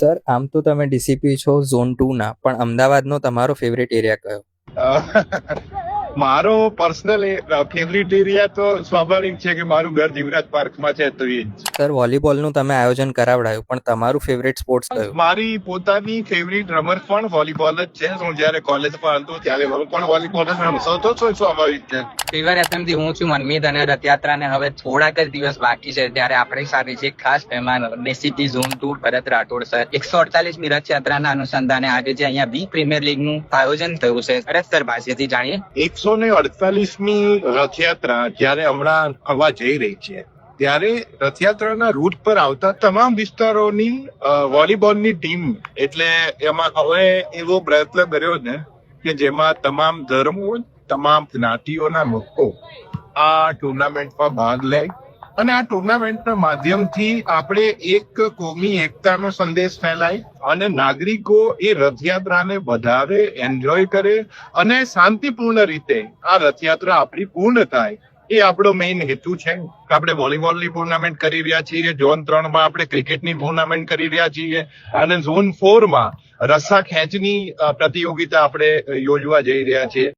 Sir, આમ તો તમે ડીસીપી છો ઝોન 2 ના, પણ અમદાવાદનો તમારો ફેવરેટ એરિયા કયો? મારો પર્સનલ ફેવરિટ એરિયા તો સ્વાભાવિક છે કે મારું ઘર જીવરાજ પાર્કમાં છે, તો એ જ. સર, વોલીબોલનું તમે આયોજન કરાવડાયું, પણ તમારું ફેવરેટ સ્પોર્ટ્સ કયું? મારી પોતાની ફેવરિટ રમત પણ વોલીબોલ જ છે. હું જયારે કોલેજમાં હતો ત્યારે હું પણ વોલીબોલ જ રમતો હતો, તો સ્વાભાવિક છે. ફીવર એફએમથી હું છું મનમીત, અને રથયાત્રાને હવે થોડાક જ દિવસ બાકી છે ત્યારે આપણી સાથે છે ખાસ મહેમાન ડીસીપી ઝોન 2 ભરત રાઠોડ સર. 148મી રથયાત્રાના અનુસંધાને આજે જે અહીંયા બી પ્રીમિયર લીગનું આયોજન થયું છે, ભરત સર પાસેથી જાણીએ. 148મી રથયાત્રા જયારે હમણાં થવા જઈ રહી છે, ત્યારે રથયાત્રાના રૂટ પર આવતા તમામ વિસ્તારોની વોલીબોલની ટીમ, એટલે એમાં હવે એવો પ્રયત્ન કર્યો છે કે જેમાં તમામ ધર્મો, તમામ જ્ઞાતિઓના લોકો આ ટુર્નામેન્ટમાં ભાગ લે, અને આ ટુર્નામેન્ટના માધ્યમથી આપણે એક કોમી એકતાનો સંદેશ ફેલાય અને નાગરિકો એ રથયાત્રાને વધારે એન્જોય કરે અને શાંતિપૂર્ણ રીતે આ રથયાત્રા આપણી પૂર્ણ થાય. એ આપણો મેઇન હેતુ છે. આપણે વોલીબોલની ટુર્નામેન્ટ કરી રહ્યા છીએ, ઝોન 3 માં આપણે ક્રિકેટની ટુર્નામેન્ટ કરી રહ્યા છીએ, અને ઝોન 4 માં રસ્સા ખેંચની પ્રતિયોગિતા આપણે યોજવા જઈ રહ્યા છીએ.